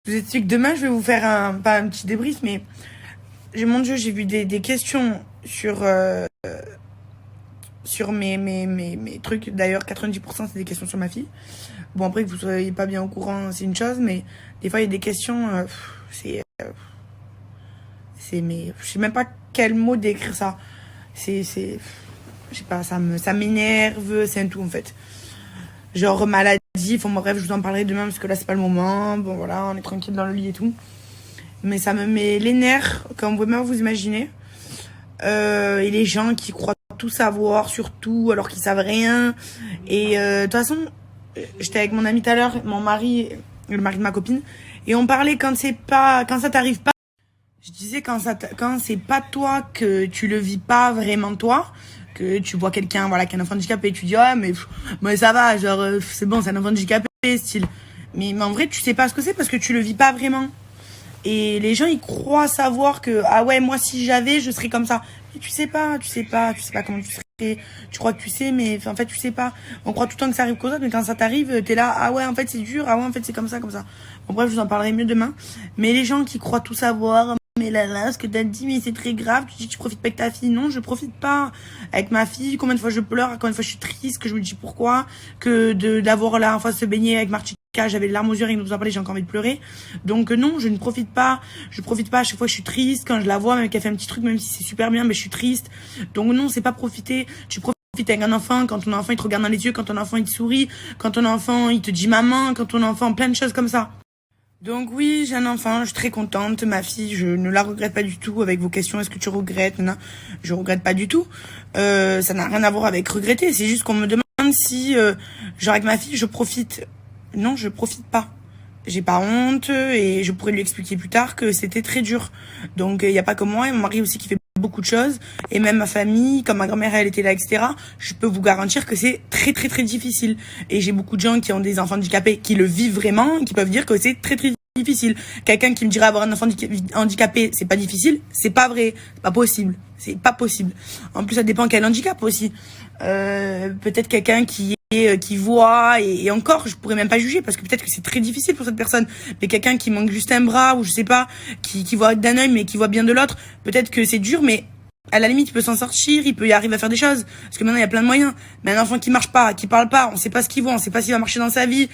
Je vous explique, demain, je vais vous faire pas un petit débrief, mais mon Dieu, j'ai vu des questions sur mes trucs. D'ailleurs, 90% c'est des questions sur ma fille. Bon, après, que vous soyez pas bien au courant, c'est une chose, mais des fois, il y a des questions, mais je sais même pas quel mot décrire ça. Je sais pas, ça m'énerve, c'est un tout, en fait. Genre, maladie, enfin, bref, je vous en parlerai demain, parce que là, c'est pas le moment. Bon, voilà, on est tranquille dans le lit et tout. Mais ça me met les nerfs, comme vous pouvez même vous imaginer. Et les gens qui croient tout savoir sur tout, alors qu'ils savent rien. Et de toute façon, j'étais avec mon ami tout à l'heure, mon mari, le mari de ma copine, et on parlait quand ça t'arrive pas. Je disais quand c'est pas toi, que tu le vis pas vraiment toi, que tu vois quelqu'un, voilà, qui a un enfant handicapé, et tu dis ouais mais ça va, genre c'est bon, c'est un enfant handicapé, style. Mais en vrai, tu sais pas ce que c'est parce que tu le vis pas vraiment. Et les gens, ils croient savoir que, ah ouais, moi, si j'avais, je serais comme ça. Mais tu sais pas comment tu serais. Tu crois que tu sais, mais en fait, tu sais pas. On croit tout le temps que ça arrive qu'aux autres, mais quand ça t'arrive, t'es là, ah ouais, en fait, c'est dur, ah ouais, en fait, c'est comme ça, comme ça. Bon, bref, je vous en parlerai mieux demain. Mais les gens qui croient tout savoir, mais là, ce que t'as dit, mais c'est très grave, tu dis que tu profites pas avec ta fille. Non, je profite pas. Avec ma fille, combien de fois je pleure, combien de fois je suis triste, que je me dis pourquoi, que d'avoir la fois se baigner avec Martika, j'avais les larmes aux yeux, et nous en parler, j'ai encore envie de pleurer. Donc non, je ne profite pas. Je profite pas, à chaque fois je suis triste, quand je la vois, même qu'elle fait un petit truc, même si c'est super bien, mais je suis triste. Donc non, c'est pas profiter. Tu profites avec un enfant, quand ton enfant il te regarde dans les yeux, quand ton enfant il te sourit, quand ton enfant il te dit maman, quand ton enfant, plein de choses comme ça. Donc oui, j'ai un enfant, je suis très contente. Ma fille, je ne la regrette pas du tout. Avec vos questions, est-ce que tu regrettes? Non, je regrette pas du tout. Ça n'a rien à voir avec regretter. C'est juste qu'on me demande si, genre avec ma fille, je profite. Non, je profite pas. J'ai pas honte et je pourrais lui expliquer plus tard que c'était très dur. Donc il y a pas que moi et mon mari aussi qui fait beaucoup de choses et même ma famille, comme ma grand-mère elle était là, etc. Je peux vous garantir que c'est très très très difficile. Et j'ai beaucoup de gens qui ont des enfants handicapés qui le vivent vraiment et qui peuvent dire que c'est très très difficile. Quelqu'un qui me dirait avoir un enfant handicapé, c'est pas difficile, c'est pas vrai, c'est pas possible. C'est pas possible. En plus, ça dépend quel handicap aussi. Peut-être quelqu'un qui voit et encore, je pourrais même pas juger parce que peut-être que c'est très difficile pour cette personne. Mais quelqu'un qui manque juste un bras ou je sais pas, qui voit d'un œil mais qui voit bien de l'autre, peut-être que c'est dur, mais à la limite, il peut s'en sortir, il peut y arriver à faire des choses. Parce que maintenant, il y a plein de moyens. Mais un enfant qui marche pas, qui parle pas, on sait pas ce qu'il voit, on sait pas s'il va marcher dans sa vie,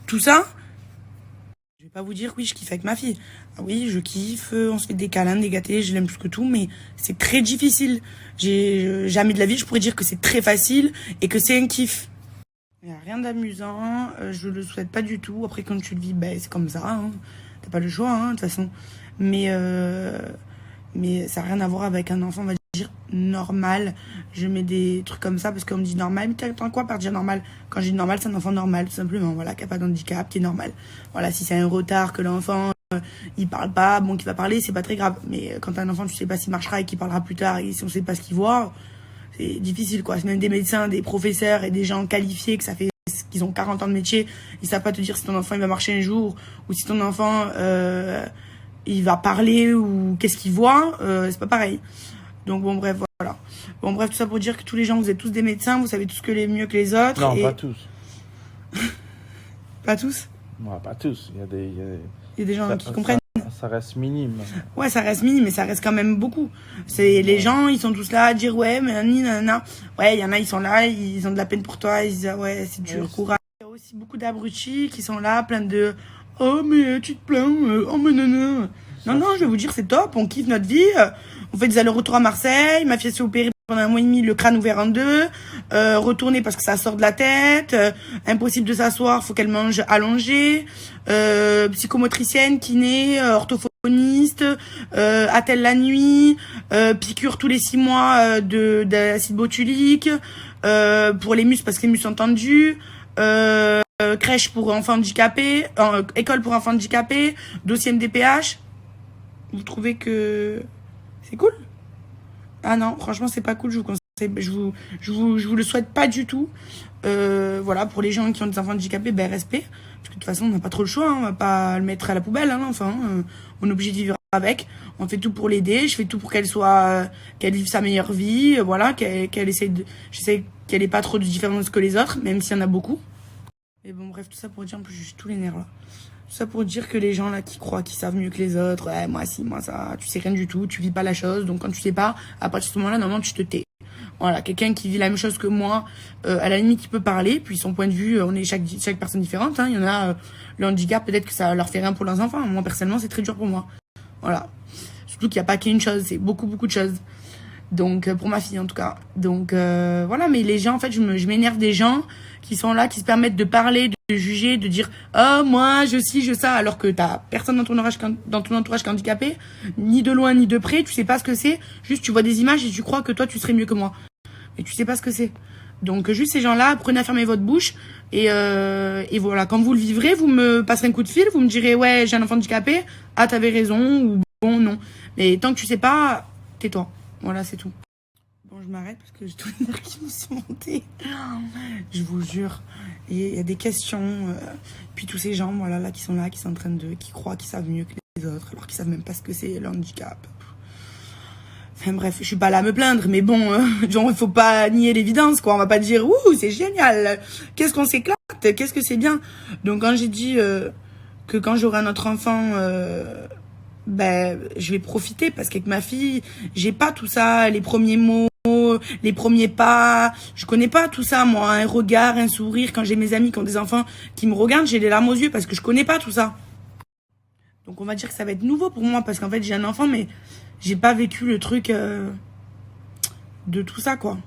tout ça. Je vais pas vous dire, oui, je kiffe avec ma fille. Ah oui, je kiffe, on se fait des câlins, des gâtés, je l'aime plus que tout, mais c'est très difficile. Jamais de la vie, je pourrais dire que c'est très facile et que c'est un kiff. Il n'y a rien d'amusant, je le souhaite pas du tout. Après, quand tu le vis, ben, c'est comme ça, hein. T'as pas le choix, hein, de toute façon. Mais ça n'a rien à voir avec un enfant, on va dire, normal. Je mets des trucs comme ça parce qu'on me dit normal. Mais t'attends quoi par dire normal? Quand je dis normal, c'est un enfant normal, tout simplement. Voilà, qui n'a pas d'handicap, qui est normal. Voilà, si c'est un retard, que l'enfant, il parle pas, bon, qu'il va parler, c'est pas très grave. Mais quand t'as un enfant, tu sais pas s'il marchera et qu'il parlera plus tard, et si on sait pas ce qu'il voit, c'est difficile, quoi. C'est même des médecins, des professeurs et des gens qualifiés, que ça fait qu'ils ont 40 ans de métier, ils savent pas te dire si ton enfant il va marcher un jour, ou si ton enfant il va parler, ou qu'est-ce qu'il voit, c'est pas pareil. Donc bon, bref, voilà. Bon, bref, tout ça pour dire que tous les gens, vous êtes tous des médecins, vous savez tous que les mieux que les autres. Non, pas tous. Pas tous? Non, pas tous. Il y a des gens qui comprennent. Ça reste minime. Ouais, ça reste minime, mais ça reste quand même beaucoup. C'est les gens, ils sont tous là à dire ouais, mais nanana. Ouais, il y en a, ils sont là, ils ont de la peine pour toi, ils disent ah ouais, c'est dur, courage. Il y a aussi beaucoup d'abrutis qui sont là, plein de oh mais tu te plains, oh mais non. Non, je vais vous dire c'est top, on kiffe notre vie. On fait des allers-retours à Marseille, ma fille s'est opérée pendant 1 mois et demi, le crâne ouvert en deux, retourner parce que ça sort de la tête, impossible de s'asseoir, faut qu'elle mange allongée, psychomotricienne, kiné, orthophoniste, attelle la nuit, piqûre tous les 6 mois d'acide botulique, pour les muscles parce que les muscles sont tendus, crèche pour enfants handicapés, école pour enfants handicapés, dossier MDPH. Vous trouvez que c'est cool? Ah non, franchement, c'est pas cool, je vous conseille, je vous le souhaite pas du tout. Voilà, pour les gens qui ont des enfants handicapés, ben respect. Parce que de toute façon, on n'a pas trop le choix, hein, on va pas le mettre à la poubelle, hein, enfin, on est obligé de vivre avec. On fait tout pour l'aider, je fais tout pour qu'elle vive sa meilleure vie, voilà, j'essaie qu'elle ait pas trop de différences que les autres, même s'il y en a beaucoup. Et bon, bref, tout ça pour dire, en plus, j'ai tous les nerfs là. Tout ça pour dire que les gens là qui croient qu'ils savent mieux que les autres, ouais, moi si, moi ça, tu sais rien du tout, tu vis pas la chose, donc quand tu sais pas, à partir de ce moment-là, normalement tu te tais. Voilà, quelqu'un qui vit la même chose que moi, à la limite, il peut parler, puis son point de vue, on est chaque personne différente, hein. Il y en a, le handicap, peut-être que ça leur fait rien pour leurs enfants. Moi, personnellement, c'est très dur pour moi. Voilà. Surtout qu'il n'y a pas qu'une chose, c'est beaucoup, beaucoup de choses. Donc, pour ma fille, en tout cas. Donc, voilà, mais les gens, en fait, je m'énerve des gens qui sont là, qui se permettent de parler, de juger, de dire, oh, moi, je ci, je ça, alors que t'as personne dans ton entourage qui est handicapé, ni de loin, ni de près, tu sais pas ce que c'est, juste tu vois des images et tu crois que toi, tu serais mieux que moi. Et tu sais pas ce que c'est. Donc, juste ces gens-là, prenez à fermer votre bouche, et voilà, quand vous le vivrez, vous me passerez un coup de fil, vous me direz, ouais, j'ai un enfant handicapé, ah, t'avais raison, ou bon, non. Mais tant que tu sais pas, tais-toi. Voilà, c'est tout. Bon, je m'arrête parce que j'ai tous les nerfs qui me sont montés. Je vous jure. Il y a des questions. Puis tous ces gens, voilà, là, qui sont là, qui sont en train qui croient qu'ils savent mieux que les autres, alors qu'ils savent même pas ce que c'est le handicap. Enfin bref, je suis pas là à me plaindre, mais bon, genre, il faut pas nier l'évidence, quoi. On va pas dire, ouh, c'est génial. Qu'est-ce qu'on s'éclate. Qu'est-ce que c'est bien. Donc, quand j'ai dit que quand j'aurai un autre enfant... ben, je vais profiter parce qu'avec ma fille, j'ai pas tout ça, les premiers mots, les premiers pas, je connais pas tout ça, moi, un regard, un sourire, quand j'ai mes amis qui ont des enfants qui me regardent, j'ai les larmes aux yeux parce que je connais pas tout ça. Donc on va dire que ça va être nouveau pour moi parce qu'en fait j'ai un enfant mais j'ai pas vécu le truc de tout ça, quoi.